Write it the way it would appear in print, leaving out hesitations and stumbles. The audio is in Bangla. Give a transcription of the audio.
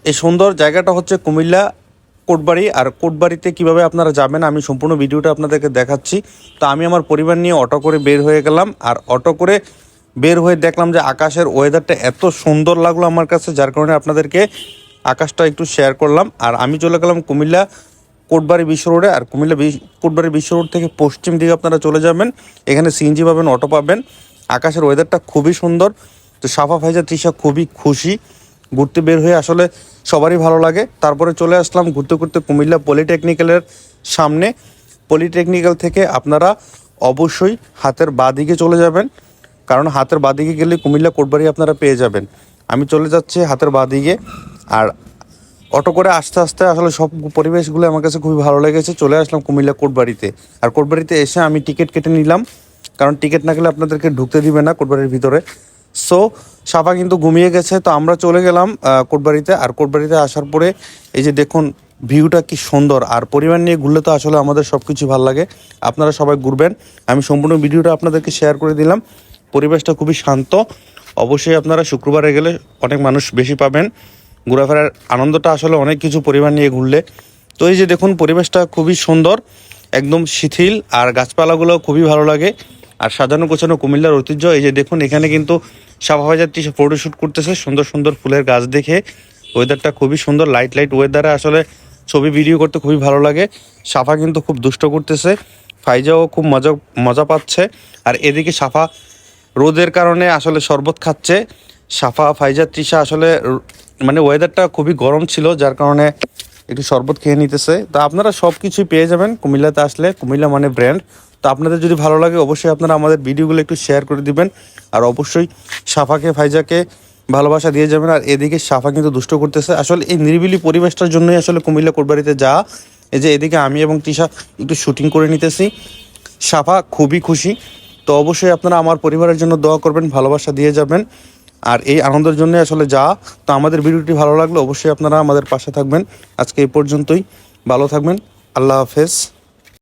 এই সুন্দর জায়গাটা হচ্ছে কুমিল্লা কোটবাড়ি। আর কোটবাড়িতে কিভাবে আপনারা যাবেন আমি সম্পূর্ণ ভিডিওটা আপনাদেরকে দেখাচ্ছি। তো আমি আমার পরিবার নিয়ে অটো করে বের হয়ে গেলাম, আর অটো করে বের হয়ে দেখলাম যে আকাশের ওয়েদারটা এত সুন্দর লাগলো আমার কাছে, যার কারণে আপনাদেরকে আকাশটা একটু শেয়ার করলাম। আর আমি চলে গেলাম কুমিল্লা কোটবাড়ি বিশ্ব রোডে। আর কুমিল্লা কোটবাড়ি বিশ্ব রোড থেকে পশ্চিম দিকে আপনারা চলে যাবেন, এখানে সিএনজি পাবেন, অটো পাবেন। আকাশের ওয়েদারটা খুবই সুন্দর। তো সাফা, ফাইজা, তৃষা খুবই খুশি। ঘুরতে বের হয়ে আসলে সবারই ভালো লাগে। তারপরে চলে আসলাম ঘুরতে ঘুরতে কুমিল্লা পলিটেকনিক্যালের সামনে। পলিটেকনিক্যাল থেকে আপনারা অবশ্যই হাতের বাঁ দিকে চলে যাবেন, কারণ হাতের বাঁ দিকে গেলে কুমিল্লা কোটবাড়ি আপনারা পেয়ে যাবেন। আমি চলে যাচ্ছি হাতের বাঁ দিকে। আর অটো করে আস্তে আস্তে আসলে সব পরিবেশগুলো আমার কাছে খুবই ভালো লেগেছে। চলে আসলাম কুমিল্লা কোটবাড়িতে। আর কোটবাড়িতে এসে আমি টিকিট কেটে নিলাম, কারণ টিকিট না গেলে আপনাদেরকে ঢুকতে দিবে না কোটবাড়ির ভিতরে। সো সাফা কিন্তু ঘুমিয়ে গেছে, তো আমরা চলে গেলাম কোটবাড়িতে। আর কোটবাড়িতে আসার পরে এই যে দেখুন ভিউটা কি সুন্দর। আর পরিবার নিয়ে ঘুরলে তো আসলে আমাদের সব কিছু ভালো লাগে। আপনারা সবাই ঘুরবেন, আমি সম্পূর্ণ ভিডিওটা আপনাদেরকে শেয়ার করে দিলাম। পরিবেশটা খুবই শান্ত। অবশ্যই আপনারা শুক্রবারে গেলে অনেক মানুষ বেশি পাবেন। ঘোরাফেরার আনন্দটা আসলে অনেক কিছু পরিবার নিয়ে ঘুরলে। তো এই যে দেখুন পরিবেশটা খুবই সুন্দর, একদম শিথিল, আর গাছপালাগুলো খুবই ভালো লাগে। আর সাজানো গোছানো কুমিল্লার ঐতিহ্য। এই যে দেখুন এখানে কিন্তু সাফা বাজারটি ফটোশ্যুট করতেছে সুন্দর সুন্দর ফুলের গাছ দেখে। ওয়েদারটা খুবই সুন্দর, লাইট ওয়েদারে আসলে ছবি ভিডিও করতে খুবই ভালো লাগে। সাফা কিন্তু খুব দুষ্ট করতেছে, ফাইজাও খুব মজা পাচ্ছে। আর এদিকে সাফা রোদের কারণে আসলে শরবত খাচ্ছে। সাফা, ফাইজা, তৃষা আসলে মানে ওয়েদারটা খুবই গরম ছিল, যার কারণে একটু শরবত খেয়ে নিতেছে। তো আপনারা সব কিছুই পেয়ে যাবেন কুমিল্লাতে আসলে। কুমিল্লা মানে ব্র্যান্ড। তো আপনাদের যদি ভালো লাগে অবশ্যই আপনারা আমাদের ভিডিওগুলো একটু শেয়ার করে দিবেন। আর অবশ্যই সাফাকে, ফাইজাকে ভালোবাসা দিয়ে যাবেন। আর এদিকে সাফা কিন্তু দুষ্ট করতেছে। আসলে এই নিরিবিলি পরিবেশটার জন্যই আসলে কুমিল্লা কোটবাড়িতে যাওয়া। এই যে এদিকে আমি এবং তৃষা একটু শুটিং করে নিতেছি। সাফা খুবই খুশি। তো অবশ্যই আপনারা আমার পরিবারের জন্য দোয়া করবেন, ভালোবাসা দিয়ে যাবেন। আর এই আনন্দের জন্য আসলে যা। তো আমাদের ভিডিওটি ভালো লাগলে অবশ্যই আপনারা আমাদের পাশে থাকবেন। আজকে এই পর্যন্তই, ভালো থাকবেন, আল্লাহ হাফেজ।